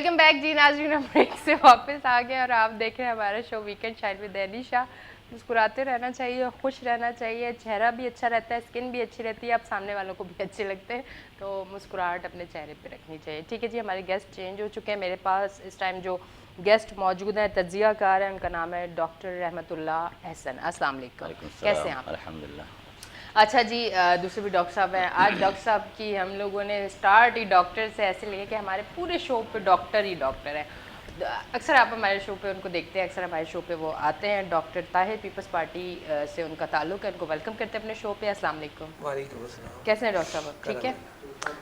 Welcome back जी नाज़रीन, हम break से वापस आ गए और आप देख रहे हैं हमारा show weekend shine with Elisha. मुस्कुराते रहना चाहिए, खुश रहना चाहिए, चेहरा भी अच्छा रहता है, स्किन भी अच्छी रहती है, आप सामने वालों को भी अच्छे लगते हैं, तो मुस्कुराहट अपने चेहरे पे रखनी चाहिए। ठीक है जी, हमारे गेस्ट चेंज हो चुके हैं। मेरे पास इस टाइम जो गेस्ट मौजूद हैं तज्ज़ियाकार हैं, उनका नाम है डॉक्टर रहमतुल्लाह अहसन। अस्सलाम वालेकुम, कैसे हैं आप? अल्हम्दुलिल्लाह। अच्छा जी, दूसरे भी डॉक्टर साहब हैं। आज डॉक्टर साहब की हम लोगों ने स्टार्ट ही डॉक्टर से ऐसे लिए कि हमारे पूरे शो पे डॉक्टर ही डॉक्टर हैं। अक्सर आप हमारे शो पे उनको देखते हैं, अक्सर हमारे शो पे वो आते हैं। डॉक्टर ताहिर, पीपल्स पार्टी से उनका ताल्लुक़ है, उनको वेलकम करते हैं अपने शो पे। अस्सलाम वालेकुम। वालेकुम अस्सलाम। कैसे हैं डॉक्टर साहब? ठीक है।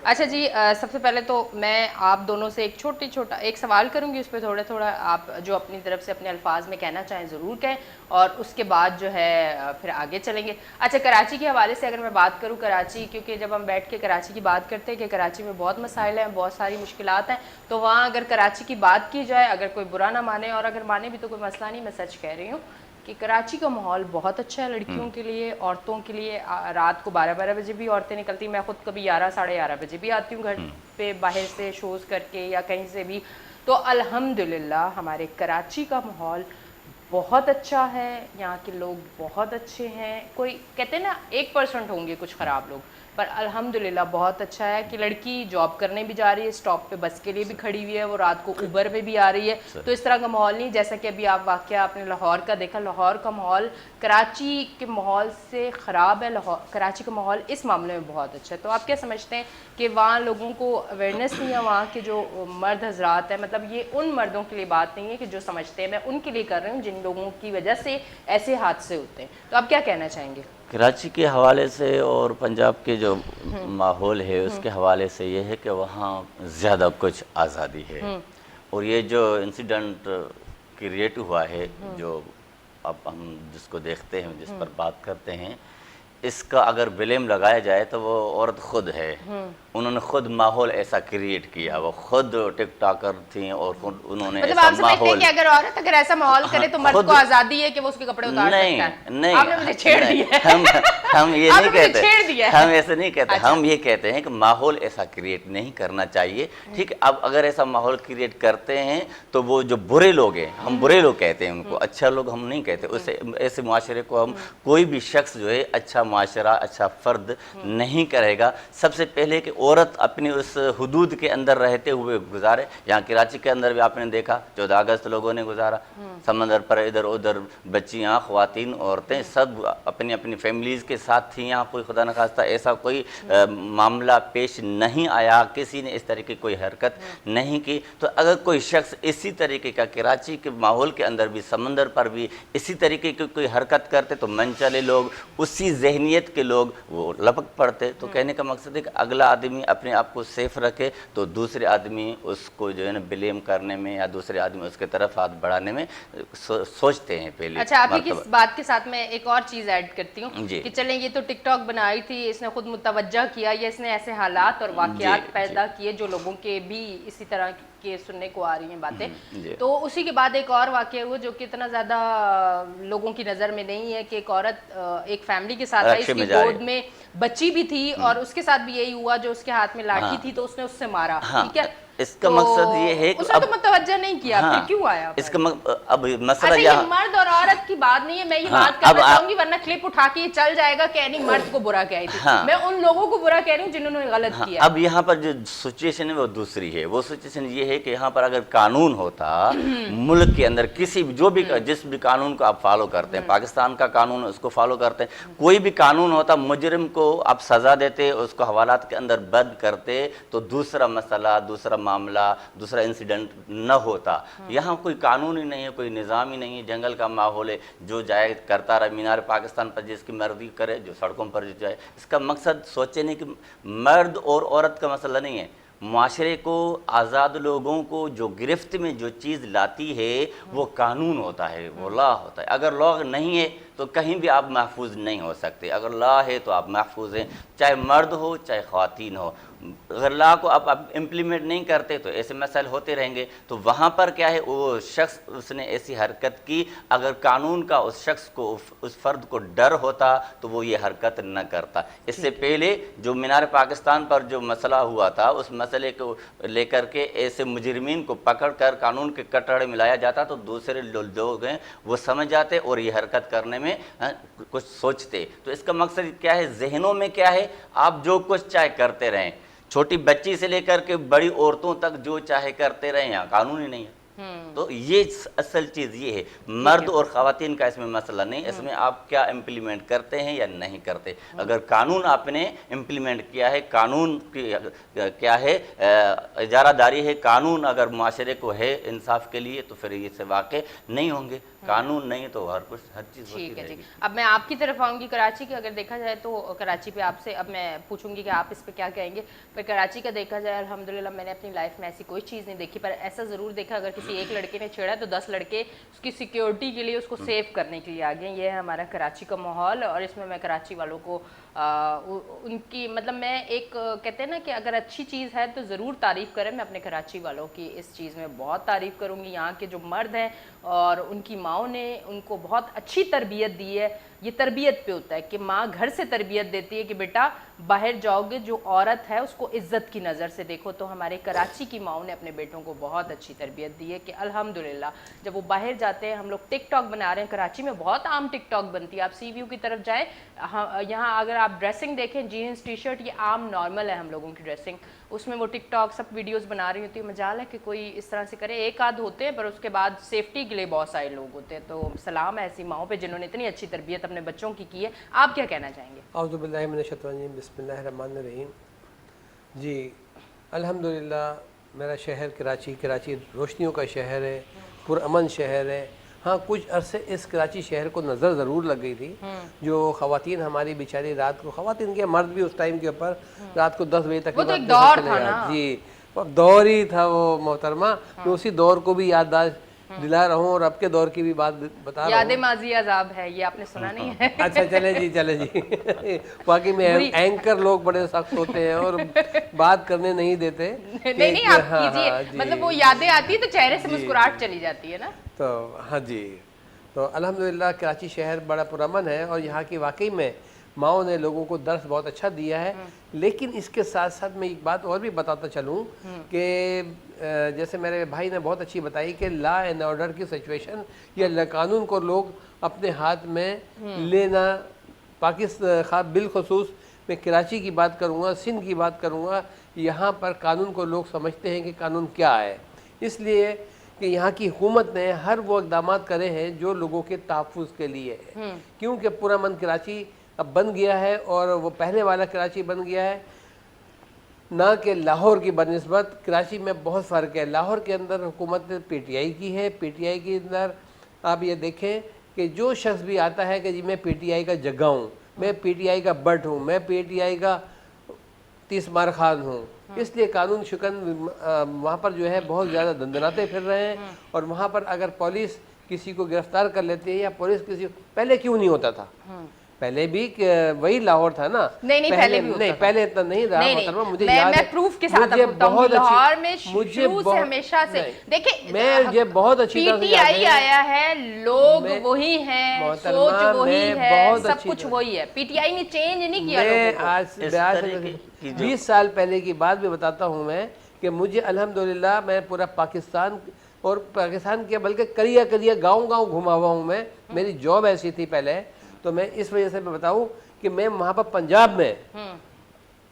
अच्छा जी, सबसे पहले तो मैं आप दोनों से एक छोटा एक सवाल करूंगी, उस पर थोड़ा आप जो अपनी तरफ से अपने अल्फाज में कहना चाहें ज़रूर कहें, और उसके बाद जो है फिर आगे चलेंगे। अच्छा, कराची के हवाले से अगर मैं बात करूं, कराची, क्योंकि जब हम बैठ के कराची की बात करते हैं कि कराची में बहुत मसाइल हैं, बहुत सारी मुश्किलात हैं, तो वहाँ अगर कराची की बात की जाए, अगर कोई बुरा ना माने, और अगर माने भी तो कोई मसला नहीं, मैं सच कह रही हूँ कि कराची का माहौल बहुत अच्छा है लड़कियों के लिए, औरतों के लिए। रात को 12-12 बजे भी औरतें निकलती, मैं खुद कभी 11 साढ़े 11 बजे भी आती हूँ घर पे बाहर से शोज़ करके या कहीं से भी। तो अल्हम्दुलिल्लाह हमारे कराची का माहौल बहुत अच्छा है, यहाँ के लोग बहुत अच्छे हैं। कोई कहते हैं ना 1% होंगे कुछ ख़राब लोग, पर अल्हम्दुलिल्लाह बहुत अच्छा है कि लड़की जॉब करने भी जा रही है, स्टॉप पे बस के लिए भी खड़ी हुई है, वो रात को उबर में भी आ रही है। तो इस तरह का माहौल नहीं जैसा कि अभी आप वाक़या आपने लाहौर का देखा। लाहौर का माहौल कराची के माहौल से ख़राब है, कराची का माहौल इस मामले में बहुत अच्छा है। तो आप क्या समझते हैं कि वहाँ लोगों को अवेयरनेस नहीं है? वहाँ के जो मर्द हजरात हैं, मतलब ये उन मर्दों के लिए बात नहीं है कि जो समझते हैं, मैं उनके लिए कर रही हूँ जिन लोगों की वजह से ऐसे हादसे होते हैं। तो आप क्या कहना चाहेंगे? कराची के हवाले से और पंजाब के जो माहौल है उसके हवाले से ये है कि वहाँ ज़्यादा कुछ आज़ादी है। और ये जो इंसिडेंट क्रिएट हुआ है, जो अब हम जिसको देखते हैं, जिस पर बात करते हैं, इसका अगर ब्लेम लगाया जाए तो वो औरत खुद है। उन्होंने खुद माहौल ऐसा क्रिएट किया, वो खुद टिक टॉकर थी और उन्होंने मतलब ऐसा आप समझते हैं माहौल। कि अगर औरत अगर ऐसा माहौल करे तो मर्द को आज़ादी है कि वो उसके कपड़े उतार सकता है? नहीं, आपने मुझे छेड़ दिया है। हम ये आपने नहीं मुझे कहते, छेड़ दिया है। हम ऐसे नहीं कहते। अच्छा। हम ये कहते हैं कि माहौल ऐसा क्रिएट नहीं करना चाहिए। ठीक है, अब अगर ऐसा माहौल क्रिएट करते हैं तो वो जो बुरे लोग हैं, हम बुरे लोग कहते हैं उनको, अच्छा लोग हम नहीं कहते। उससे ऐसे मुआशरे को हम कोई भी शख्स जो है अच्छा मुआशरा, अच्छा फर्द नहीं करेगा। सबसे पहले कि औरत अपनी उस हुदूद के अंदर रहते हुए गुजारे। यहाँ कराची के अंदर भी आपने देखा 14 अगस्त लोगों ने गुजारा, समंदर पर इधर उधर बच्चियाँ, ख़वातीन, औरतें सब अपनी अपनी फैमिलीज़ के साथ थी। यहाँ कोई खुदा न खास्ता ऐसा कोई मामला पेश नहीं आया, किसी ने इस तरह की कोई हरकत नहीं की। तो अगर कोई शख्स इसी तरीके का कराची के माहौल के अंदर भी, समंदर पर भी इसी तरीके की कोई हरकत करते तो मनचले लोग, उसी जहनीत के लोग वो लपक पड़ते। तो कहने का मकसद है कि अगला आदमी अपने आप को सेफ रखे तो दूसरे आदमी उसको जो है ना ब्लेम करने में या दूसरे आदमी उसके तरफ हाथ बढ़ाने में सोचते हैं पहले। अच्छा, आप ही किस बात के साथ मैं एक और चीज़ ऐड करती हूँ कि चलें, ये तो टिकटॉक बनाई थी, इसने खुद मुतवज्जा किया, या इसने ऐसे हालात और वाक़यात पैदा किए जो लोगों के भी इसी तरह के सुनने को आ रही हैं बातें। तो उसी के बाद एक और वाक़या हुआ जो कि इतना ज़्यादा लोगों की नज़र में नहीं है कि एक औरत एक फैमिली के साथ आई, इसकी गोद में बच्ची भी थी, और उसके साथ भी यही हुआ, जो उसके हाथ में लाठी थी तो उसने उससे मारा। ठीक है, इसका मकसद ये है कि उसने तो मुतवज्जा नहीं किया, फिर क्यों आया? इसका अब मसला अच्छा, ये मर्द और औरत की बात नहीं है, मैं ये बात करना चाहूंगी, वरना क्लिप उठा के ये चल जाएगा कि नहीं मर्द को बुरा कह रही थी। मैं उन लोगों को बुरा कह रही हूँ जिन्होंने गलत किया। अब यहाँ पर जो सिचुएशन है वो दूसरी है। वो सिचुएशन ये है कि यहाँ पर अगर कानून होता मुल्क के अंदर, किसी भी जो भी जिस भी कानून को आप फॉलो करते हैं, पाकिस्तान का कानून उसको फॉलो करते हैं, कोई भी कानून होता, मुजरिम को आप सजा देते, उसको हवालात के अंदर बंद करते, तो दूसरा मसला, दूसरा मामला, दूसरा इंसिडेंट न होता। यहाँ कोई कानून ही नहीं है, कोई निज़ाम ही नहीं है, जंगल का माहौल है, जो जाए करता रहे, मीनार पाकिस्तान पर जिसकी मर्जी करे, जो सड़कों पर जो जाए। इसका मकसद सोचे नहीं कि मर्द और औरत का मसला नहीं है, माशरे को, आज़ाद लोगों को जो गिरफ्त में जो चीज़ लाती है वो कानून होता है, वो लॉ होता है। अगर लॉ नहीं है तो कहीं भी आप महफूज नहीं हो सकते, अगर लॉ है तो आप महफूज हैं, चाहे मर्द हो चाहे ख़वातीन हो। اگر لا کو آپ امپلیمنٹ نہیں کرتے تو ایسے مسائل ہوتے رہیں گے. تو وہاں پر کیا ہے وہ شخص اس نے ایسی حرکت کی, اگر قانون کا اس شخص کو اس فرد کو ڈر ہوتا تو وہ یہ حرکت نہ کرتا. اس سے پہلے جو مینار پاکستان پر جو مسئلہ ہوا تھا اس مسئلے کو لے کر کے ایسے مجرمین کو پکڑ کر قانون کے کٹڑے ملایا جاتا تو دوسرے لوگ ہیں وہ سمجھ جاتے اور یہ حرکت کرنے میں کچھ سوچتے. تو اس کا مقصد کیا ہے, ذہنوں میں کیا ہے, آپ جو کچھ چاہے کرتے رہیں, چھوٹی بچی سے لے کر کے بڑی عورتوں تک جو چاہے کرتے رہیں, یہاں قانون ہی نہیں ہے. تو یہ اصل چیز یہ ہے, مرد اور خواتین کا اس میں مسئلہ نہیں, اس میں آپ کیا امپلیمنٹ کرتے ہیں یا نہیں کرتے. اگر قانون آپ نے امپلیمنٹ کیا ہے, قانون کی کیا ہے اجارہ داری ہے, قانون اگر معاشرے کو ہے انصاف کے لیے تو پھر یہ سے واقع نہیں ہوں گے. قانون نہیں تو ہر چیز ہوتی رہے گی. اب میں آپ کی طرف آؤں گی کراچی کی. اگر دیکھا جائے تو کراچی پہ آپ سے اب میں پوچھوں گی کہ آپ اس پہ کیا کہیں گے, پر کراچی کا دیکھا جائے الحمدللہ میں نے اپنی لائف میں ایسی کوئی چیز نہیں دیکھی, پر ایسا ضرور دیکھا اگر کسی ایک لڑکے نے چھیڑا تو 10 لڑکے اس کی سیکیورٹی کے لیے اس کو سیو کرنے کے لیے آ گئے. یہ ہے ہمارا کراچی کا ماحول, اور اس میں میں کراچی والوں کو ان کی مطلب میں ایک کہتے ہیں نا کہ اگر اچھی چیز ہے تو ضرور تعریف کریں. میں اپنے کراچی والوں کی اس چیز میں بہت تعریف کروں گی. یہاں کے جو مرد ہیں اور ان کی ماؤں نے ان کو بہت اچھی تربیت دی ہے. یہ تربیت پہ ہوتا ہے کہ ماں گھر سے تربیت دیتی ہے کہ بیٹا باہر جاؤ گے جو عورت ہے اس کو عزت کی نظر سے دیکھو. تو ہمارے کراچی کی ماؤں نے اپنے بیٹوں کو بہت اچھی تربیت دی ہے کہ الحمدللہ جب وہ باہر جاتے ہیں. ہم لوگ ٹک ٹاک بنا رہے ہیں, کراچی میں بہت عام ٹک ٹاک بنتی ہے. آپ سی ویو کی طرف جائیں, یہاں اگر آپ ڈریسنگ دیکھیں, جینس ٹی شرٹ, یہ عام نارمل ہے ہم لوگوں کی ڈریسنگ. اس میں وہ ٹک ٹاک سب ویڈیوز بنا رہی ہوتی ہے. مجال ہے کہ کوئی اس طرح سے کرے, ایک آدھ ہوتے ہیں پر اس کے بعد سیفٹی کے لیے بہت سارے لوگ ہوتے ہیں. تو سلام ہے ایسی ماؤں پہ جنہوں نے اتنی اچھی تربیت اپنے بچوں کی ہے. آپ کیا کہنا چاہیں گے؟ اعوذ باللہ من الشیطان الرجیم, بسم اللہ الرحمن الرحیم. جی الحمدللہ میرا شہر کراچی روشنیوں کا شہر ہے, پرامن شہر ہے. ہاں کچھ عرصے اس کراچی شہر کو نظر ضرور لگ گئی تھی. جو خواتین ہماری بیچاری رات کو, خواتین کے مرد بھی اس ٹائم کے اوپر رات کو 10 بجے تک وہ تو ایک دور تھا نا. جی دور ہی تھا وہ محترمہ. میں اسی دور کو بھی یادداشت دلا رہا ہوں اور اب کے دور کی بھی بات بتا رہا ہوں. یاد ماضی عذاب ہے, یہ آپ نے سنا نہیں ہے؟ اچھا چلے جی. باقی میں اینکر لوگ بڑے سخت ہوتے ہیں اور بات کرنے نہیں دیتے. نہیں آپ کیجئے, مطلب وہ یادیں آتی تو چہرے سے مسکراہٹ چلی جاتی ہے نا. تو ہاں جی, تو الحمدللہ کراچی شہر بڑا پرامن ہے اور یہاں کی واقعی میں ماؤں نے لوگوں کو درس بہت اچھا دیا ہے. لیکن اس کے ساتھ ساتھ میں ایک بات اور بھی بتاتا چلوں کہ جیسے میرے بھائی نے بہت اچھی بتائی کہ لا اینڈ آرڈر کی سچویشن یا قانون کو لوگ اپنے ہاتھ میں لینا, پاکستان بالخصوص میں کراچی کی بات کروں گا, سندھ کی بات کروں گا, یہاں پر قانون کو لوگ سمجھتے ہیں کہ قانون کیا ہے. اس لیے کہ یہاں کی حکومت نے ہر وہ اقدامات کرے ہیں جو لوگوں کے تحفظ کے لیے ہے. کیونکہ پرامن کراچی اب بن گیا ہے اور وہ پہلے والا کراچی بن گیا ہے نہ کہ لاہور کی بنسبت. کراچی میں بہت فرق ہے. لاہور کے اندر حکومت پی ٹی آئی کی ہے. پی ٹی آئی کے اندر آپ یہ دیکھیں کہ جو شخص بھی آتا ہے کہ جی میں پی ٹی آئی کا جگہ ہوں, میں پی ٹی آئی کا بٹ ہوں, میں پی ٹی آئی کا 30 مار خان ہوں, اس لیے قانون شکن وہاں پر جو ہے بہت زیادہ دندناتے پھر رہے ہیں. اور وہاں پر اگر پولیس کسی کو گرفتار کر لیتی ہے یا پولیس کسی پہلے کیوں نہیں ہوتا تھا, پہلے بھی وہی لاہور تھا نا. نہیں پہلے بھی نہیں, پہلے اتنا نہیں رہا محترمہ. مجھے میں یاد ہے, پروف کے ساتھ بہت لاہور میں شروع سے ہمیشہ سے دیکھیں مجھے بہت اچھی پی ٹی آئی آیا ہے, لوگ وہی ہیں, سوچ وہی ہے, سب کچھ وہی ہے. پی ٹی آئی نے چینج نہیں کیا. میں آج 20 سال پہلے کی بات بھی بتاتا ہوں میں کہ مجھے الحمدللہ میں پورا پاکستان اور پاکستان کے بلکہ کریہ گاؤں گھما ہوا ہوں میں. میری جاب ایسی تھی پہلے, تو میں اس وجہ سے میں بتاؤں کہ میں وہاں پر پنجاب میں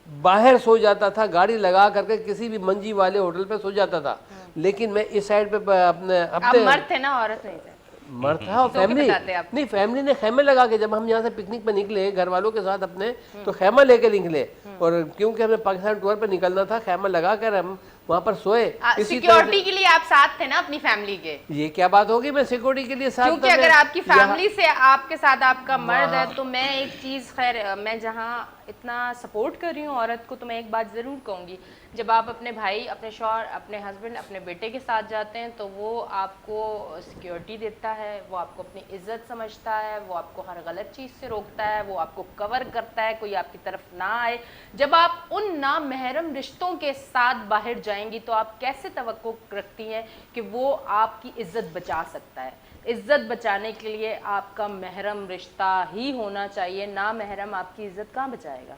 باہر سو جاتا تھا, گاڑی لگا کر کے کسی بھی منجی والے ہوٹل پہ سو جاتا تھا. لیکن میں اس سائڈ پہ اپنے مرد تھے نا, عورت نہیں تھے. مرد تھا اور فیملی نہیں, فیملی نے خیمے لگا کے جب ہم یہاں سے پکنک پہ نکلے گھر والوں کے ساتھ اپنے, تو خیمہ لے کے نکلے. اور کیونکہ ہمیں پاکستان ٹور پہ نکلنا تھا, خیمہ لگا کر ہم وہاں پر سوئے. سیکیورٹی کے لیے آپ ساتھ تھے نا اپنی فیملی کے. یہ کیا بات ہوگی, میں سیکیورٹی کے لیے ساتھ, کیونکہ اگر آپ کی فیملی سے آپ کے ساتھ آپ کا مرد ہے تو میں ایک چیز, خیر میں جہاں اتنا سپورٹ کر رہی ہوں عورت کو, تو میں ایک بات ضرور کہوں گی, جب آپ اپنے بھائی، اپنے شوہر، اپنے ہسبینڈ، اپنے بیٹے کے ساتھ جاتے ہیں تو وہ آپ کو سیکیورٹی دیتا ہے، وہ آپ کو اپنی عزت سمجھتا ہے، وہ آپ کو ہر غلط چیز سے روکتا ہے، وہ آپ کو کور کرتا ہے، کوئی آپ کی طرف نہ آئے. جب آپ ان نامحرم رشتوں کے ساتھ باہر جائیں گی تو آپ کیسے توقع رکھتی ہیں کہ وہ آپ کی عزت بچا سکتا ہے؟ عزت بچانے کے لیے آپ کا محرم رشتہ ہی ہونا چاہیے، نامحرم آپ کی عزت کہاں بچائے گا؟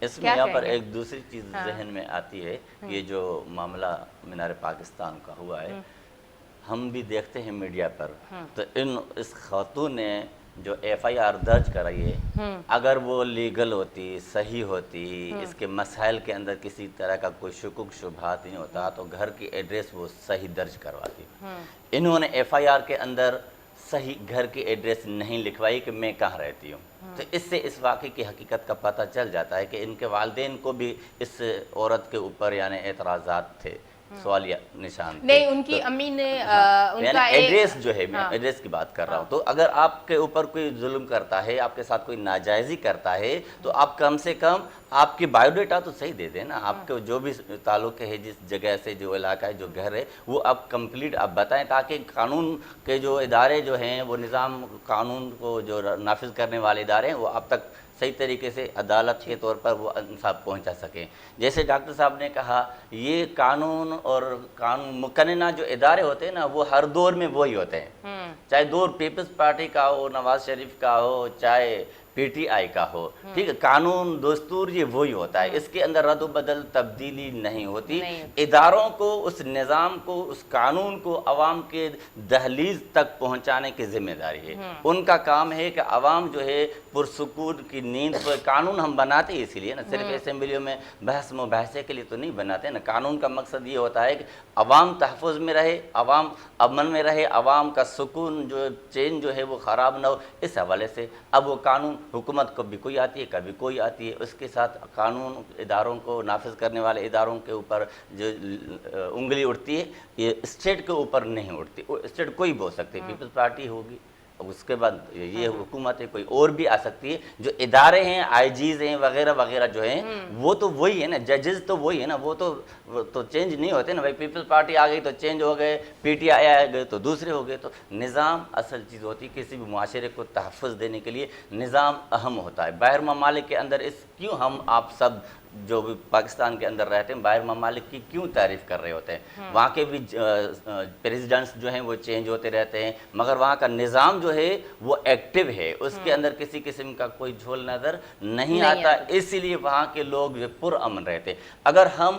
اس میں کیا یہاں پر کہیں گے؟ ایک دوسری چیز ذہن میں آتی ہے، یہ جو معاملہ مینار پاکستان کا ہوا ہے، ہم بھی دیکھتے ہیں میڈیا پر، تو اس خاتون نے جو ایف آئی آر درج کرائی ہے، اگر وہ لیگل ہوتی، صحیح ہوتی، اس کے مسائل کے اندر کسی طرح کا کوئی شکوک شبہات نہیں ہوتا تو گھر کی ایڈریس وہ صحیح درج کرواتی. انہوں نے ایف آئی آر کے اندر صحیح گھر کی ایڈریس نہیں لکھوائی کہ میں کہاں رہتی ہوں. تو اس سے اس واقعے کی حقیقت کا پتہ چل جاتا ہے کہ ان کے والدین کو بھی اس عورت کے اوپر یعنی اعتراضات تھے، سوالیہ نشان تھے. نہیں، ان کی امی نے ان یعنی کا ایڈریس جو ہے، میں ایڈریس کی بات کر رہا ہوں، تو اگر آپ کے اوپر کوئی ظلم کرتا ہے، آپ کے ساتھ کوئی ناجائزی کرتا ہے تو آپ کم سے کم آپ کی بایو ڈیٹا تو صحیح دے دیں نا. آپ کو جو بھی تعلق ہے، جس جگہ سے، جو علاقہ ہے، جو گھر ہے، وہ آپ کمپلیٹ آپ بتائیں تاکہ قانون کے جو ادارے جو ہیں، وہ نظام قانون کو جو نافذ کرنے والے ادارے ہیں، وہ اب تک صحیح طریقے سے عدالت کے طور پر وہ انصاف پہنچا سکیں. جیسے ڈاکٹر صاحب نے کہا، یہ قانون اور قانون مقننہ جو ادارے ہوتے ہیں نا، وہ ہر دور میں وہی ہوتے ہیں. چاہے دور پیپلز پارٹی کا ہو، نواز شریف کا ہو، چاہے پی ٹی آئی کا ہو، ٹھیک ہے، قانون دستور یہ وہی ہوتا ہے، اس کے اندر رد و بدل تبدیلی نہیں ہوتی. اداروں کو، اس نظام کو، اس قانون کو عوام کے دہلیز تک پہنچانے کی ذمہ داری ہے. ان کا کام ہے کہ عوام جو ہے پرسکون کی نیند پر، قانون ہم بناتے ہیں اسی لیے نا، صرف اسمبلیوں میں بحث مباحثے کے لیے تو نہیں بناتے نا. قانون کا مقصد یہ ہوتا ہے کہ عوام تحفظ میں رہے، عوام امن میں رہے، عوام کا سکون جو چین جو ہے وہ خراب نہ ہو. اس حوالے سے اب وہ قانون، حکومت کبھی کوئی آتی ہے، کبھی کوئی آتی ہے، اس کے ساتھ قانون اداروں کو نافذ کرنے والے اداروں کے اوپر جو انگلی اٹھتی ہے، یہ اسٹیٹ کے اوپر نہیں اٹھتی. اسٹیٹ کوئی بھی ہو سکتی ہے، پیپلز پارٹی ہوگی، اس کے بعد یہ حکومت ہے، کوئی اور بھی آ سکتی ہے. جو ادارے ہیں، آئی جیز ہیں وغیرہ وغیرہ جو ہیں، وہ تو وہی ہے نا، ججز تو وہی ہے نا، وہ تو چینج نہیں ہوتے نا. بھائی پیپلز پارٹی آ گئی تو چینج ہو گئے، پی ٹی آئی آ گئے تو دوسرے ہو گئے. تو نظام اصل چیز ہوتی ہے. کسی بھی معاشرے کو تحفظ دینے کے لیے نظام اہم ہوتا ہے. باہر ممالک کے اندر کیوں ہم آپ سب جو بھی پاکستان کے اندر رہتے ہیں، باہر ممالک کی کیوں تعریف کر رہے ہوتے ہیں؟ وہاں کے بھی پریزیڈنٹس جو ہیں وہ چینج ہوتے رہتے ہیں، مگر وہاں کا نظام جو ہے وہ ایکٹیو ہے، اس کے اندر کسی قسم کا کوئی جھول نظر نہیں آتا. اسی لیے وہاں کے لوگ جو پرامن رہتے ہیں. اگر ہم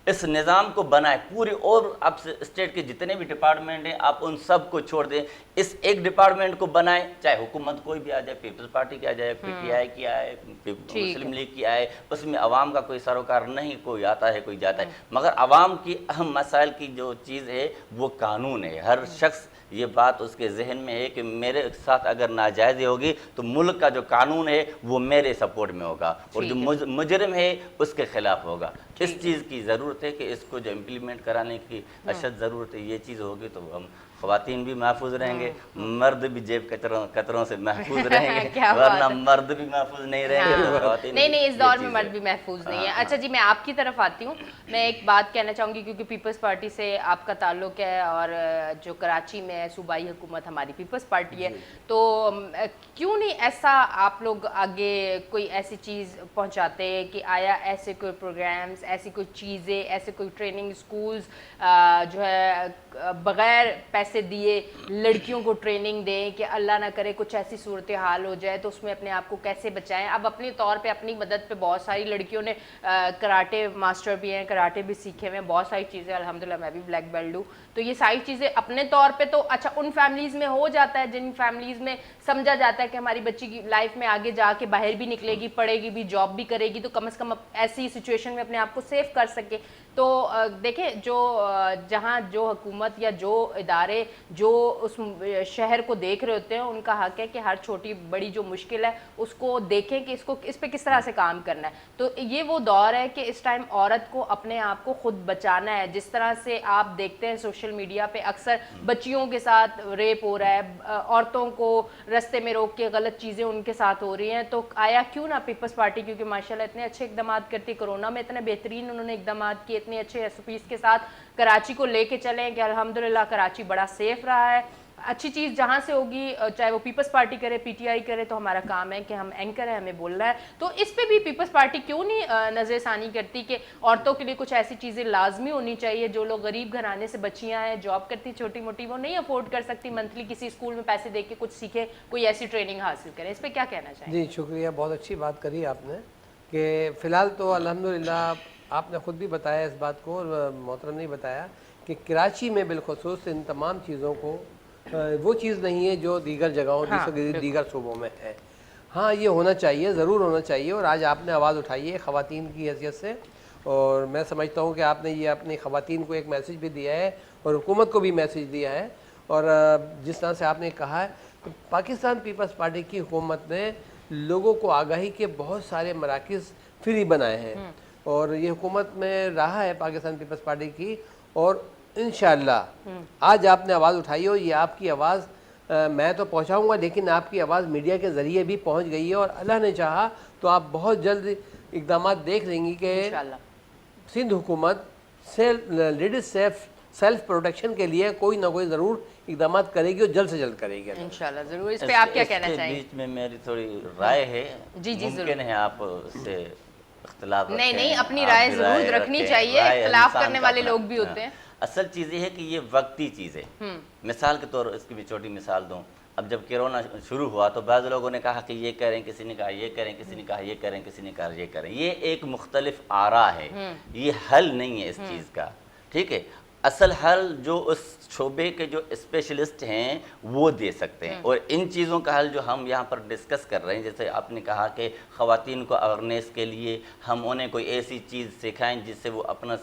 اس نظام کو بنائے پورے، اور اب اسٹیٹ کے جتنے بھی ڈپارٹمنٹ ہیں آپ ان سب کو چھوڑ دیں، اس ایک ڈپارٹمنٹ کو بنائیں، چاہے حکومت کوئی بھی آ جائے، پیپلز پارٹی کی آ جائے، پی ٹی آئی کی آئے، مسلم لیگ کی آئے، اس میں عوام کا کوئی سروکار نہیں، کوئی آتا ہے کوئی جاتا ہے. مگر عوام کی اہم مسائل کی جو چیز ہے وہ قانون ہے. ہر شخص یہ بات اس کے ذہن میں ہے کہ میرے ساتھ اگر ناجائزی ہوگی تو ملک کا جو قانون ہے وہ میرے سپورٹ میں ہوگا، اور جو مجرم ہے اس کے خلاف ہوگا. اس چیز کی ضرورت ہے کہ اس کو جو امپلیمنٹ کرانے کی اشد ضرورت ہے. یہ چیز ہوگی تو ہم خواتین بھی محفوظ رہیں گے، مرد بھی جیب قطروں سے محفوظ رہیں گے، ورنہ مرد بھی محفوظ نہیں رہیں گے تو خواتین نہیں، اس دور میں مرد بھی محفوظ نہیں ہے. اچھا جی، میں آپ کی طرف آتی ہوں. میں ایک بات کہنا چاہوں گی، کیونکہ پیپلز پارٹی سے آپ کا تعلق ہے اور جو کراچی میں صوبائی حکومت ہماری پیپلز پارٹی ہے، تو کیوں نہیں ایسا آپ لوگ آگے کوئی ایسی چیز پہنچاتے کہ آیا ایسے کوئی پروگرامز، ایسی کوئی چیزیں، ایسے کوئی ٹریننگ اسکولز جو ہے بغیر پیسے دیے لڑکیوں کو ٹریننگ دیں کہ اللہ نہ کرے کچھ ایسی صورتحال ہو جائے تو اس میں اپنے آپ کو کیسے بچائیں. اب اپنے طور پہ اپنی مدد پہ بہت ساری لڑکیوں نے کراٹے ماسٹر بھی ہیں، کراٹے بھی سیکھے ہوئے ہیں، بہت ساری چیزیں الحمدللہ میں بھی بلیک بیلٹ ہوں. تو یہ ساری چیزیں اپنے طور پہ تو اچھا ان فیملیز میں ہو جاتا ہے جن فیملیز میں سمجھا جاتا ہے کہ ہماری بچی کی لائف میں آگے جا کے باہر بھی نکلے گی، پڑھے گی بھی، جاب بھی کرے گی، تو کم از کم ایسی سچویشن میں اپنے آپ کو سیف کر سکے. تو دیکھیں، جو جہاں جو حکومت یا جو ادارے جو اس شہر کو دیکھ رہے ہوتے ہیں، ان کا حق ہے کہ ہر چھوٹی بڑی جو مشکل ہے اس کو دیکھیں کہ اس پہ کس طرح سے کام کرنا ہے. تو یہ وہ دور ہے کہ اس ٹائم عورت کو اپنے آپ کو خود بچانا ہے. جس طرح سے آپ دیکھتے ہیں سوشل میڈیا پہ اکثر بچیوں کے ساتھ ریپ ہو رہا ہے، عورتوں کو رستے میں روک کے غلط چیزیں ان کے ساتھ ہو رہی ہیں. تو آیا کیوں نہ پیپلز پارٹی، کیونکہ ماشاءاللہ اتنے اچھے اقدامات کرتی، کورونا میں اتنے بہترین انہوں نے اقدامات کیے، इतने अच्छे SOPs के साथ कराची को लेके चलें कि अल्हम्दुलिल्लाह कराची बड़ा सेफ रहा है। अच्छी चीज़ जहाँ से होगी, चाहे वो पीपल्स पार्टी करे, PTI करे, तो हमारा काम है कि हम एंकर हैं, हमें बोलना है। तो इस पे भी पीपल्स पार्टी क्यों नहीं नज़रसानी करती कि औरतों के लिए कुछ ऐसी चीज़ें लाजमी होनी चाहिए। जो लोग गरीब घराने से बच्चियाँ हैं, जॉब करती छोटी मोटी, वो नहीं अफोर्ड कर सकती मंथली किसी स्कूल में पैसे दे के कुछ सीखे, कोई ऐसी ट्रेनिंग हासिल करें। इस पर क्या कहना चाहिए? जी शुक्रिया, बहुत अच्छी बात करी आपने कि फ़िलहाल तो अल्हम्दुलिल्लाह आपने ख़ुद भी बताया इस बात को, और मोहतरम ने बताया कि कराची में बिलखुसूस इन तमाम चीज़ों को वो चीज़ नहीं है जो दीगर जगहों दीगर सूबों में है। हाँ, ये होना चाहिए, ज़रूर होना चाहिए, और आज आपने आवाज़ उठाई है ख़वातीन की हैसियत से, और मैं समझता हूँ कि आपने ये अपनी ख़वातीन को एक मैसेज भी दिया है और हुकूमत को भी मैसेज दिया है। और जिस तरह से आपने कहा है, तो पाकिस्तान पीपल्स पार्टी की हुकूमत ने लोगों को आगाही के बहुत सारे मराकज़ फ्री बनाए हैं, और ये हुकूमत में रहा है पाकिस्तान पीपल्स पार्टी की। और इंशाअल्लाह आज आपने आवाज़ उठाई हो, ये आपकी आवाज़ मैं तो पहुंचाऊंगा, लेकिन आपकी आवाज़ मीडिया के ज़रिए भी पहुंच गई है, और अल्लाह ने चाहा तो आप बहुत जल्द इक़दाम देख लेंगी कि सिंध हुकूमत लेडीज़ सेल्फ प्रोटेक्शन के लिए कोई ना कोई ज़रूर इक़दाम करेगी, और जल्द से जल्द करेगी इंशाल्लाह ज़रूर। इस पे आप क्या कहना चाहेंगे? बीच में मेरी थोड़ी राय है, जी मुमकिन है आप उससे इख्तिलाफ नहीं रखें, नहीं, अपनी आप राय भी ज़रूर रखनी रखें, चाहिए, राय इख्तिलाफ इंसान करने का वाले अपना- लोग भी होते हैं। असल चीज़ ये है कि ये वक्ती चीज़ है। मिसाल के तौर, इसकी भी छोटी मिसाल दूँ, अब जब कोरोना शुरू हुआ तो बाज़ लोगों ने कहा कि ये करें, किसी ने कहा ये करें, किसी ने कहा ये करें, किसी ने कहा ये करें। ये एक मुख्तलिफ आरा है, ये हल नहीं है इस चीज़ का, ठीक है। असल हल जो उस शोबे के जो स्पेशलिस्ट हैं वो दे सकते हैं, और इन चीज़ों का हल जो हम यहाँ पर डिस्कस कर रहे हैं, जैसे आपने कहा कि ख़वातीन को अवेयरनेस के लिए हम उन्हें कोई ऐसी चीज़ सिखाएं जिससे वो अपना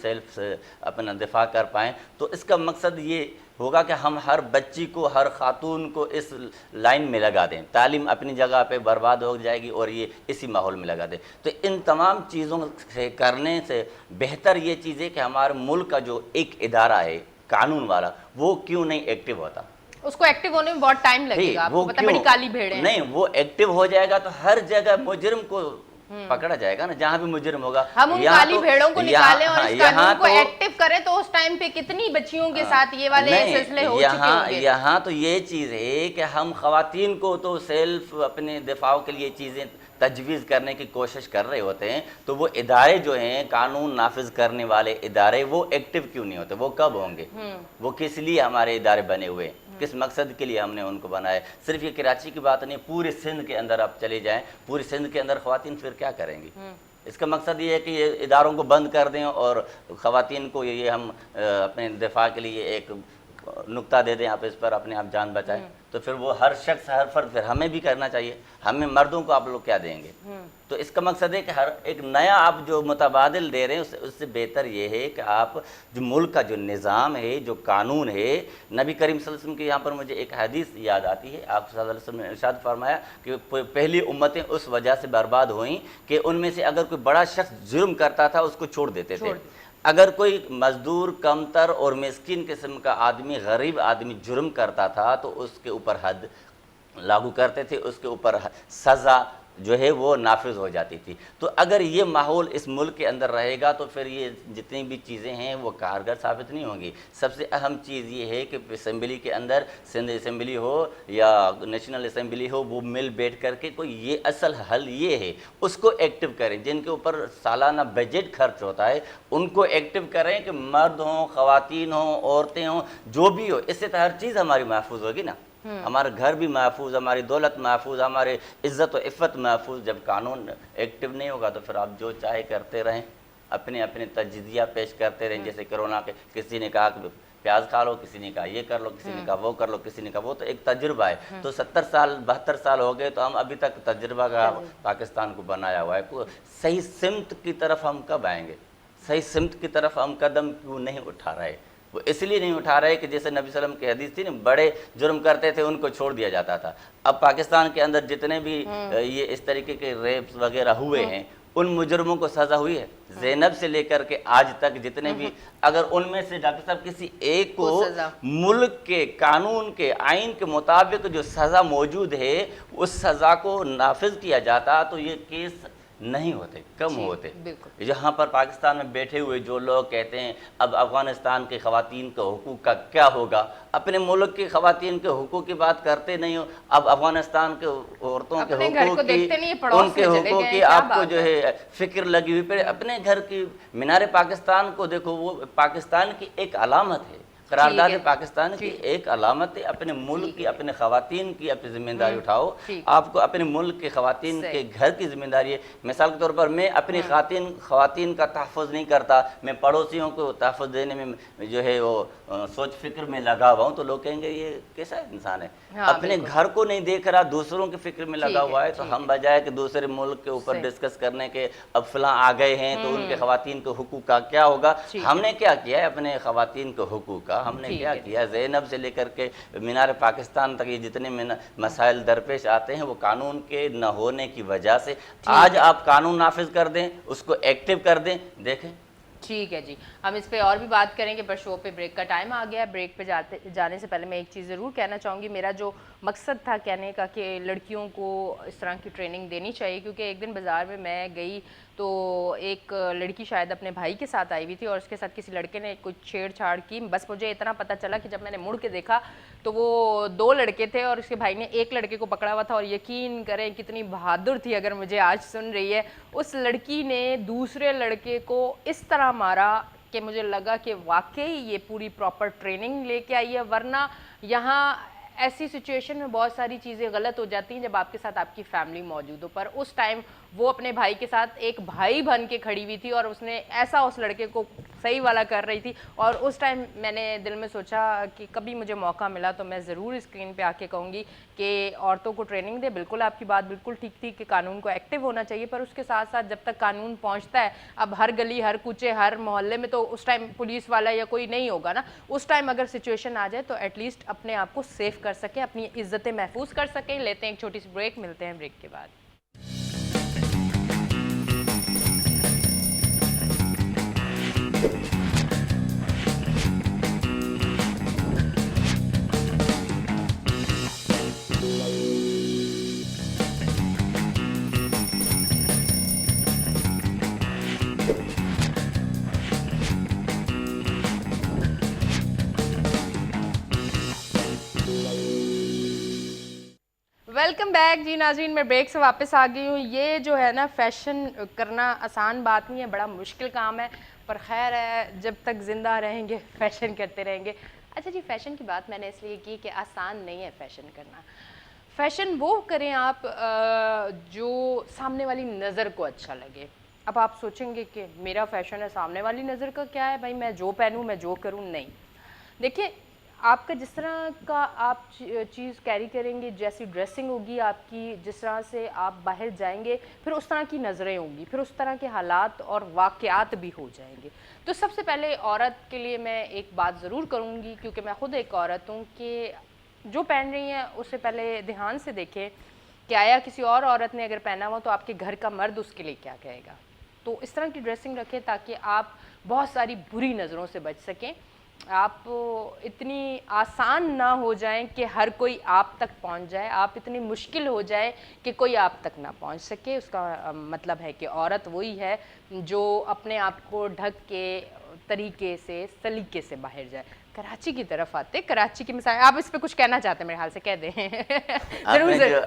अपना दिफा कर पाएँ, तो इसका मकसद ये होगा कि हम हर बच्ची को, हर खातून को इस लाइन में लगा दें। तालीम अपनी जगह पे बर्बाद हो जाएगी और ये इसी माहौल में लगा दें। तो इन तमाम चीज़ों से करने से बेहतर ये चीज़ है कि हमारे मुल्क का जो एक इदारा है कानून वाला, वो क्यों नहीं एक्टिव होता। उसको एक्टिव होने में बहुत टाइम लगेगा, आपको पता है, बड़ी काली भेड़ें हैं। नहीं, वो एक्टिव हो जाएगा तो हर जगह मुजरिम को पकड़ा जाएगा ना, जहाँ भी मुजरिम होगा। हम उन काली भेड़ों को निकालें और इस कानून को तो एक्टिव करें, तो उस टाइम पे कितनी बच्चियों के साथ ये वाले सिलसिले हो चुके होंगे। यहाँ तो ये चीज़ है कि हम ख़वातीन को तो सेल्फ अपने दिफाव के लिए चीज़ें तजवीज़ करने की कोशिश कर रहे होते हैं, तो वो इदारे जो हैं कानून नाफिज करने वाले इदारे, वो एक्टिव क्यों नहीं होते? वो कब होंगे? वो किस लिए हमारे इदारे बने हुए हैं, किस मकसद के लिए हमने उनको बनाया? सिर्फ ये कराची की बात नहीं, पूरे सिंध के अंदर आप चले जाएं, पूरे सिंध के अंदर ख़वातीन फिर क्या करेंगी? इसका मकसद ये है कि ये इदारों को बंद कर दें और ख़वातीन को ये हम अपने दिफा के लिए एक नुक्ता दे दें, आप इस पर अपने आप जान बचाएं। तो फिर वो हर शख्स, हर फर्द, फिर हमें भी करना चाहिए। हमें मर्दों को आप लोग क्या देंगे? तो इसका मकसद है कि हर एक नया आप जो मुतबादिल दे रहे हैं, उससे बेहतर ये है कि आप जो मुल्क का जो निज़ाम है, जो कानून है, नबी करीम सल्लल्लाहु अलैहि वसल्लम के यहाँ पर मुझे एक हदीस याद आती है। आप सल्लल्लाहु अलैहि वसल्लम ने इरशाद फरमाया कि पहली उम्मतें उस वजह से बर्बाद हुई कि उनमें से अगर कोई बड़ा शख्स जुर्म करता था उसको छोड़ देते थे। अगर कोई मजदूर, कमतर और मिस्किन किस्म का आदमी, गरीब आदमी जुर्म करता था तो उसके ऊपर हद लागू करते थे, उसके ऊपर सज़ा जो है वो नाफिज हो जाती थी। तो अगर ये माहौल इस मुल्क के अंदर रहेगा तो फिर ये जितनी भी चीज़ें हैं वो कारगर साबित नहीं होंगी। सबसे अहम चीज़ ये है कि असम्बली के अंदर, सिंध असम्बली हो या नेशनल असम्बली हो, वो मिल बैठ करके कोई ये असल हल ये है उसको एक्टिव करें। जिनके ऊपर सालाना बजट खर्च होता है उनको एक्टिव करें कि मर्द हों, ख़वातीन हों, औरतें हों, जो भी हो, इससे तो हर चीज़ हमारी महफूज होगी ना। हमारा घर भी महफूज, हमारी दौलत महफूज, हमारे इज़्ज़त व इफ़्फ़त महफूज। जब कानून एक्टिव नहीं होगा तो फिर आप जो चाहे करते रहें, अपने अपने तजज़िया पेश करते रहें। जैसे कोरोना के किसी ने कहा कि प्याज खा लो, किसी ने कहा ये कर लो, किसी ने कहा वो कर लो, किसी ने कहा वो, तो एक तजुर्बा है। तो 70 साल 72 साल हो गए तो हम अभी तक तजुर्बा का पाकिस्तान को बनाया हुआ है। सही सिमत की तरफ हम कब आएंगे? सही सिमत की तरफ हम कदम क्यों नहीं उठा रहे? वो इसलिए नहीं उठा रहे कि जैसे नबी सल्लम की हदीस थी ना, बड़े जुर्म करते थे उनको छोड़ दिया जाता था। अब पाकिस्तान के अंदर जितने भी ये इस तरीके के रेप्स वगैरह हुए हैं, उन मुजरमों को सज़ा हुई है। ज़ैनब से लेकर के आज तक जितने भी, अगर उनमें से डॉक्टर साहब किसी एक को मुल्क के कानून के, आइन के मुताबिक जो सज़ा मौजूद है उस सज़ा को नाफिज किया जाता तो ये केस نہیں ہوتے, کم ہوتے. بالکل. یہاں پر پاکستان میں بیٹھے ہوئے جو لوگ کہتے ہیں اب افغانستان کی خواتین کے حقوق کا کیا ہوگا, اپنے ملک کی خواتین کے حقوق کی بات کرتے نہیں ہو, اب افغانستان کے عورتوں کے حقوق کی, ان کے حقوق کی آپ کو جو ہے فکر لگی ہوئی. پھر اپنے گھر کی مینار پاکستان کو دیکھو, وہ پاکستان کی ایک علامت ہے, قرارداد پاکستان کی ایک علامت ہے. اپنے ملک کی, اپنے خواتین کی اپنی ذمہ داری اٹھاؤ. آپ کو اپنے ملک کے خواتین کے گھر کی ذمہ داری ہے. مثال کے طور پر میں اپنی خواتین کا تحفظ نہیں کرتا, میں پڑوسیوں کو تحفظ دینے میں جو ہے وہ سوچ فکر میں لگا ہوا ہوں, تو لوگ کہیں گے یہ کیسا انسان ہے, اپنے گھر کو نہیں دیکھ رہا, دوسروں کی فکر میں لگا ہوا ہے. تو ہم بجائے کہ دوسرے ملک کے اوپر ڈسکس کرنے کے اب فلاں آ گئے ہیں تو ان کے خواتین کے حقوق کا کیا ہوگا, ہم نے کیا کیا ہے اپنے خواتین کے حقوق کا, ہم نے کیا کیا, زینب سے لے کر کے مینار پاکستان تک یہ جتنے مسائل درپیش آتے ہیں وہ قانون کے نہ ہونے کی وجہ سے. آج آپ قانون نافذ کر دیں, اس کو ایکٹیو کر دیں, دیکھیں. ٹھیک ہے جی, ہم اس پہ اور بھی بات کریں گے, پر شو پہ بریک کا ٹائم آ گیا ہے. بریک پہ جانے سے پہلے میں ایک چیز ضرور کہنا چاہوں گی. میرا جو مقصد تھا کہنے کا کہ لڑکیوں کو اس طرح کی ٹریننگ دینی چاہیے, کیونکہ ایک دن بازار میں میں گئی تو ایک لڑکی شاید اپنے بھائی کے ساتھ آئی ہوئی تھی اور اس کے ساتھ کسی لڑکے نے کچھ چھیڑ چھاڑ کی. بس مجھے اتنا پتہ چلا کہ جب میں نے مڑ کے دیکھا تو وہ 2 لڑکے تھے اور اس کے بھائی نے ایک لڑکے کو پکڑا ہوا تھا. اور یقین کریں کتنی بہادر تھی, اگر مجھے آج سن رہی ہے, اس لڑکی نے دوسرے لڑکے کو اس طرح مارا کہ مجھے لگا کہ واقعی یہ پوری پراپر ٹریننگ لے کے آئی ہے. ورنہ یہاں ایسی سچویشن میں بہت ساری چیزیں غلط ہو جاتی ہیں جب آپ کے ساتھ آپ کی فیملی موجود ہو. پر اس ٹائم وہ اپنے بھائی کے ساتھ ایک بھائی بن کے کھڑی ہوئی تھی اور اس نے ایسا اس لڑکے کو صحیح والا کر رہی تھی. اور اس ٹائم میں نے دل میں سوچا کہ کبھی مجھے موقع ملا تو میں ضرور اسکرین پہ آ کے کہوں گی کہ عورتوں کو ٹریننگ دے. بالکل آپ کی بات بالکل ٹھیک تھی کہ قانون کو ایکٹیو ہونا چاہیے, پر اس کے ساتھ ساتھ جب تک قانون پہنچتا ہے, اب ہر گلی ہر کوچے ہر محلے میں تو اس ٹائم پولیس والا یا کوئی نہیں ہوگا نا. اس ٹائم اگر سچویشن آ جائے تو ایٹ لیسٹ اپنے آپ کو سیف کر سکیں, اپنی عزتیں محفوظ کر سکیں. لیتے ہیں ایک چھوٹی سی بریک, ملتے ہیں بریک کے بعد. ویلکم بیک جی ناظرین, میں بریک سے واپس آ گئی ہوں. یہ جو ہے نا فیشن کرنا آسان بات نہیں ہے, بڑا مشکل کام ہے, پر خیر ہے جب تک زندہ رہیں گے فیشن کرتے رہیں گے. اچھا جی, فیشن کی بات میں نے اس لیے کی کہ آسان نہیں ہے فیشن کرنا. فیشن وہ کریں آپ جو سامنے والی نظر کو اچھا لگے. اب آپ سوچیں گے کہ میرا فیشن ہے, سامنے والی نظر کا کیا ہے بھائی, میں جو پہنوں میں جو کروں. نہیں, دیکھیں آپ کا جس طرح کا آپ چیز کیری کریں گے, جیسی ڈریسنگ ہوگی آپ کی, جس طرح سے آپ باہر جائیں گے, پھر اس طرح کی نظریں ہوں گی, پھر اس طرح کے حالات اور واقعات بھی ہو جائیں گے. تو سب سے پہلے عورت کے لیے میں ایک بات ضرور کروں گی, کیونکہ میں خود ایک عورت ہوں, کہ جو پہن رہی ہیں اس سے پہلے دھیان سے دیکھیں کہ آیا کسی اور عورت نے اگر پہنا ہوا تو آپ کے گھر کا مرد اس کے لیے کیا کہے گا. تو اس طرح کی ڈریسنگ رکھیں تاکہ آپ بہت ساری بری نظروں سے بچ سکیں. آپ اتنی آسان نہ ہو جائیں کہ ہر کوئی آپ تک پہنچ جائے, آپ اتنی مشکل ہو جائے کہ کوئی آپ تک نہ پہنچ سکے. اس کا مطلب ہے کہ عورت وہی ہے جو اپنے آپ کو ڈھک کے طریقے سے سلیقے سے باہر جائے. کراچی کی طرف آتے, کراچی کی مثال آپ اس پہ کچھ کہنا چاہتے ہیں, میرے حال سے کہہ دیں.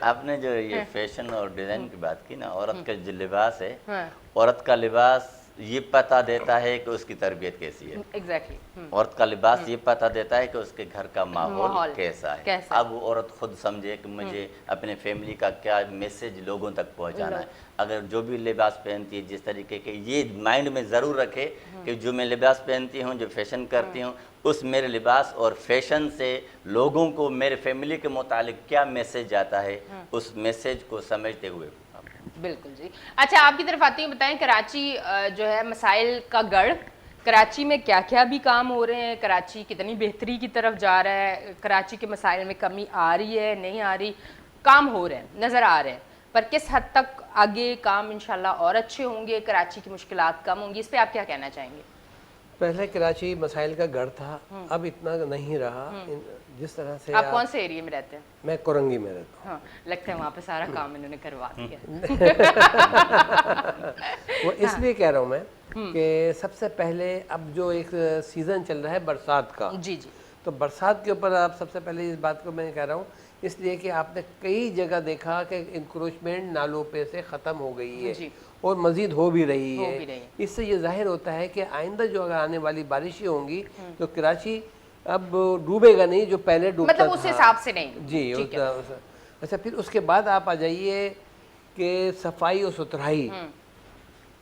آپ نے جو یہ فیشن اور ڈیزائن کی بات کی نا, عورت کا جو لباس ہے, عورت کا لباس یہ پتہ دیتا ہے کہ اس کی تربیت کیسی ہے. ایگزیکٹلی. عورت کا لباس یہ پتہ دیتا ہے کہ اس کے گھر کا ماحول کیسا ہے. اب وہ عورت خود سمجھے کہ مجھے اپنے فیملی کا کیا میسج لوگوں تک پہنچانا ہے. اگر جو بھی لباس پہنتی ہے جس طریقے کے, یہ مائنڈ میں ضرور رکھے کہ جو میں لباس پہنتی ہوں, جو فیشن کرتی ہوں, اس میرے لباس اور فیشن سے لوگوں کو میرے فیملی کے متعلق کیا میسج جاتا ہے, اس میسج کو سمجھتے ہوئے. بالکل جی. اچھا آپ کی طرف آتی ہیں, بتائیں کراچی جو ہے مسائل کا گڑھ, کراچی میں کیا کیا بھی کام ہو رہے ہیں, کراچی کتنی بہتری کی طرف جا رہا ہے, کراچی کے مسائل میں کمی آ رہی ہے نہیں آ رہی, کام ہو رہے ہیں نظر آ رہے ہیں, پر کس حد تک آگے کام انشاءاللہ اور اچھے ہوں گے, کراچی کی مشکلات کم ہوں گی, اس پہ آپ کیا کہنا چاہیں گے؟ पहले कराची मसाइल का गढ़ था, अब इतना नहीं रहा। जिस तरह से आप कौन से एरिया में रहते हैं? मैं कोरंगी में रहता हाँ, लगता है वहाँ पे सारा काम इन्होंने करवा दिया। हूँ। वो इसलिए कह रहा हूँ मैं कि सबसे पहले अब जो एक सीज़न चल रहा है बरसात का, जी जी। तो बरसात के ऊपर आप सबसे पहले इस बात को मैं कह रहा हूँ इसलिए कि आपने कई जगह देखा कि इंक्रोचमेंट नालों पे से ख़त्म हो गई है जी। और मज़ीद हो भी रही हो है। भी रही है। इससे ये जाहिर होता है कि आइंदा जो अगर आने वाली बारिशें होंगी तो कराची अब डूबेगा नहीं जो पहले डूबता मतलब उस था। हिसाब से नहीं। जी ठीक है। अच्छा, फिर उसके बाद आप आ जाइए कि सफाई और सुथराई,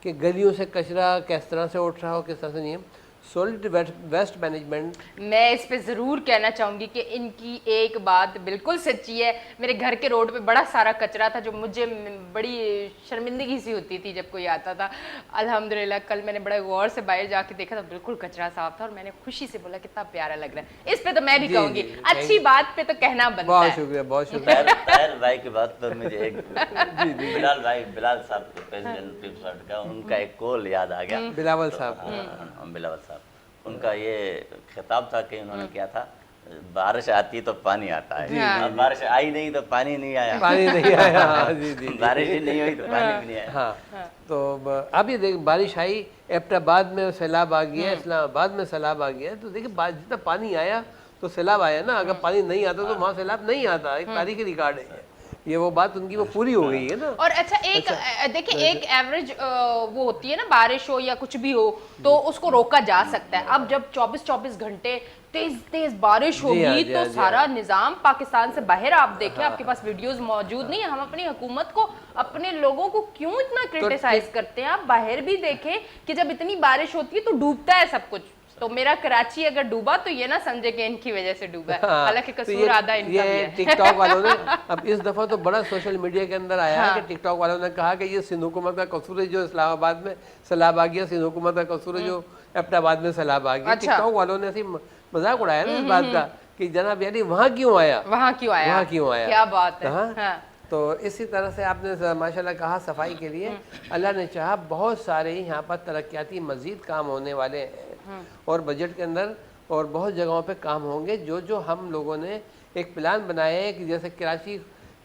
कि गलियों से कचरा किस तरह से उठ रहा हो, किस तरह से नहीं है। सॉलिड वेस्ट मैनेजमेंट, मैं इस पे ज़रूर कहना चाहूँगी कि इनकी एक बात बिल्कुल सच्ची है। मेरे घर के रोड पे बड़ा सारा कचरा था जो मुझे बड़ी शर्मिंदगी सी होती थी जब कोई आता था। अल्हम्दुलिल्लाह कल मैंने बड़े गौर से बाहर जाके देखा तो बिल्कुल कचरा साफ था और मैंने खुशी से बोला कितना प्यारा लग रहा है। इस पे तो मैं भी जी, कहूँगी, जी, अच्छी बात पे तो कहना बनता बहुत है। शुक्रिया, बहुत शुक्रिया। ताहिर भाई की बात पर मुझे एक बिलाल साहब प्रेसिडेंट पीपल्स पार्टी का उनका एक कॉल याद आ गया। बिलावल साहब, बिलावल साहब, उनका ये खिताब था कि उन्होंने किया था, बारिश आती तो पानी आता है, अब बारिश आई नहीं तो पानी नहीं आया, पानी नहीं आया। हाँ, जी जी। बारिश ही नहीं हुई तो पानी भी नहीं आया। हाँ, तो अब ये देख बारिश आई, एबटाबाद में सैलाब आ गया, इस्लामाबाद में सैलाब आ गया, तो देखिए जितना पानी आया तो सैलाब आया ना। अगर पानी नहीं आता तो वहाँ सैलाब नहीं आता, एक तारीखी रिकॉर्ड है ये। वो बात उनकी वो पूरी हो गई है ना। और अच्छा एक देखिए एक एवरेज वो होती है ना, बारिश हो या कुछ भी हो तो उसको रोका जा सकता है। अब जब 24-24 घंटे तेज तेज बारिश जी हाँ, होगी जी तो हाँ, जी सारा निजाम पाकिस्तान से बाहर, आप देखें आपके पास वीडियोस मौजूद नहीं है। हम अपनी हुकूमत को, अपने लोगों को क्यों इतना क्रिटिसाइज करते हैं? आप बाहर भी देखें कि जब इतनी बारिश होती है तो डूबता है सब कुछ। तो मेरा कराची अगर डूबा तो ये ना समझे कि इनकी वजह से डूबा है, हालांकि तो कसूर आधा इनका भी ये है। टिकटॉक वालों ने अब इस दफा तो बड़ा सोशल मीडिया के अंदर आया है कि टिकटॉक वालों ने कहा कि ये सिंध हुकूमत का कसूर है जो इस्लामाबाद में सैलाब आ गया, सिंध हुकूमत का कसूर है जो एबटाबाद में सैलाब आ गया। अच्छा। टिकटॉक वालों ने ऐसी मजाक उड़ाया ना इस बात का कि जनाब यानी वहाँ क्यों आया, वहाँ क्यों आया, वहाँ क्यों आया, क्या बात है। हाँ। हाँ। तो इसी तरह से आपने माशाल्लाह कहा सफाई के लिए अल्लाह ने चाहा बहुत सारे यहाँ पर तरक्याती मज़ीद काम होने वाले हैं और बजट के अंदर और बहुत जगहों पे काम होंगे जो हम लोगों ने एक प्लान बनाया है कि जैसे कराची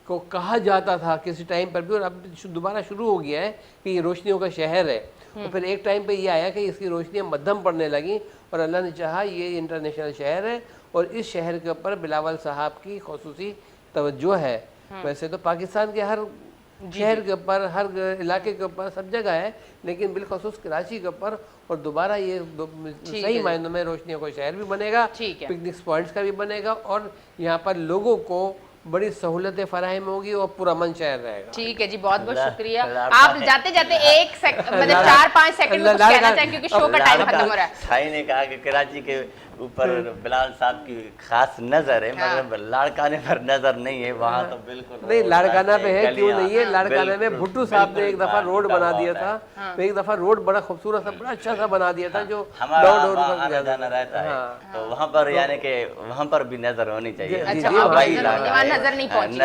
को कहा जाता था किसी टाइम पर भी और अब दोबारा शुरू हो गया है कि ये रोशनियों का शहर है। तो फिर एक टाइम पे ये आया कि इसकी रोशनियाँ मध्यम पड़ने लगी और अल्लाह ने चाहा ये इंटरनेशनल शहर है और इस शहर के ऊपर बिलावल साहब की खुसूसी तवज्जो है। वैसे तो पाकिस्तान के हर शहर के ऊपर, हर इलाके के ऊपर, सब जगह है, लेकिन बिलखसूस कराची के ऊपर और दोबारा ये सही मायनों में रोशनियों का शहर भी बनेगा, पिकनिक पॉइंट्स का भी बनेगा और यहाँ पर लोगों को बड़ी सहूलतें फराहम होगी और पुरअमन शहर रहेगा। ठीक है जी, बहुत बहुत शुक्रिया। आप जाते जाते एक मतलब 4-5 सेकंड में कुछ कहना चाहिए क्योंकि शो का टाइम खत्म हो रहा है। भाई ने कहा कि कराची के ऊपर बिलाल साहब की खास नजर है, मगर लाड़काने पर नजर नहीं है। वहाँ तो बिल्कुल नहीं, लाड़काना पे है, क्यों नहीं है। लाड़काने में भुट्टो साहब ने एक दफा रोड बना दिया था, तो एक दफा रोड बड़ा खूबसूरत सा, बड़ा अच्छा सा बना दिया था जो हमारा आना जाना रहता है, तो वहाँ पर यानी कि वहाँ पर भी नजर होनी चाहिए। नजर नहीं पहुंची।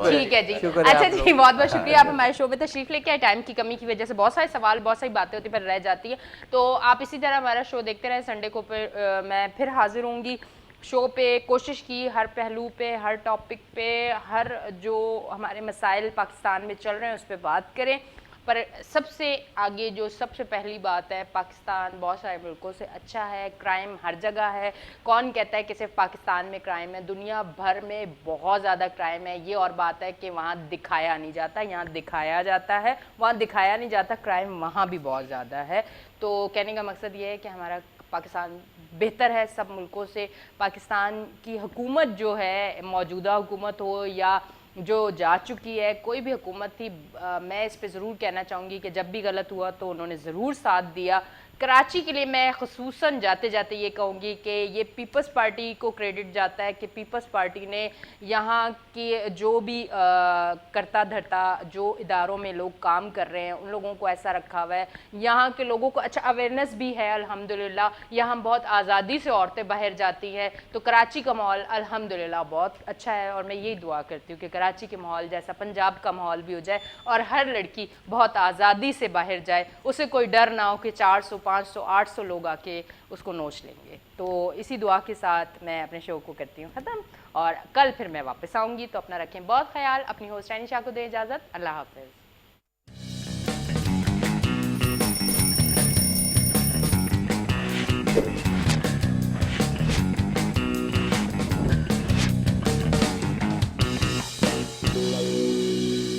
ठीक है जी, अच्छा जी, बहुत बहुत शुक्रिया। आप हमारे शो में तशरीफ लेके आए। टाइम की कमी की वजह से बहुत सारे सवाल, बहुत सारी बातें होती पर रह जाती है, तो आप इसी तरह हमारा शो देखते रहे। संडे को मैं फिर हाजिर होंगी शो पे। कोशिश की हर पहलू पे, हर टॉपिक पे, हर जो हमारे मसाइल पाकिस्तान में चल रहे हैं उस पर बात करें, पर सबसे आगे जो सबसे पहली बात है, पाकिस्तान बहुत सारे मुल्कों से अच्छा है, क्राइम हर जगह है। कौन कहता है कि सिर्फ पाकिस्तान में क्राइम है? दुनिया भर में बहुत ज़्यादा क्राइम है। ये और बात है कि वहाँ दिखाया नहीं जाता, यहाँ दिखाया जाता है। वहाँ दिखाया नहीं जाता, क्राइम वहाँ भी बहुत ज़्यादा है। तो कहने का मकसद ये है कि हमारा पाकिस्तान बेहतर है सब मुल्कों से। पाकिस्तान की हुकूमत जो है, मौजूदा हुकूमत हो या जो जा चुकी है, कोई भी हुकूमत थी, मैं इस पे ज़रूर कहना चाहूँगी कि जब भी गलत हुआ तो उन्होंने ज़रूर साथ दिया। कराची के लिए मैं ख़ुसूसन जाते जाते ये कहूँगी कि ये पीपल्स पार्टी को क्रेडिट जाता है कि पीपल्स पार्टी ने यहाँ की जो भी करता धरता जो इदारों में लोग काम कर रहे हैं उन लोगों को ऐसा रखा हुआ है। यहाँ के लोगों को अच्छा अवेयरनेस भी है अल्हम्दुलिल्लाह। यहाँ बहुत आज़ादी से औरतें बाहर जाती हैं, तो कराची का माहौल अल्हम्दुलिल्लाह बहुत अच्छा है और मैं यही दुआ करती हूँ कि कराची के माहौल जैसा पंजाब का माहौल भी हो जाए और हर लड़की बहुत आज़ादी से बाहर जाए, उसे कोई डर ना हो कि 400 500 800 لوگ آ کے اس کو نوچ لیں گے. تو اسی دعا کے ساتھ میں اپنے شو کو کرتی ہوں ختم, اور کل پھر میں واپس آؤں گی. تو اپنا رکھیں بہت خیال. اپنی ہوسٹ رائنی شاہ کو دیں اجازت. اللہ حافظ.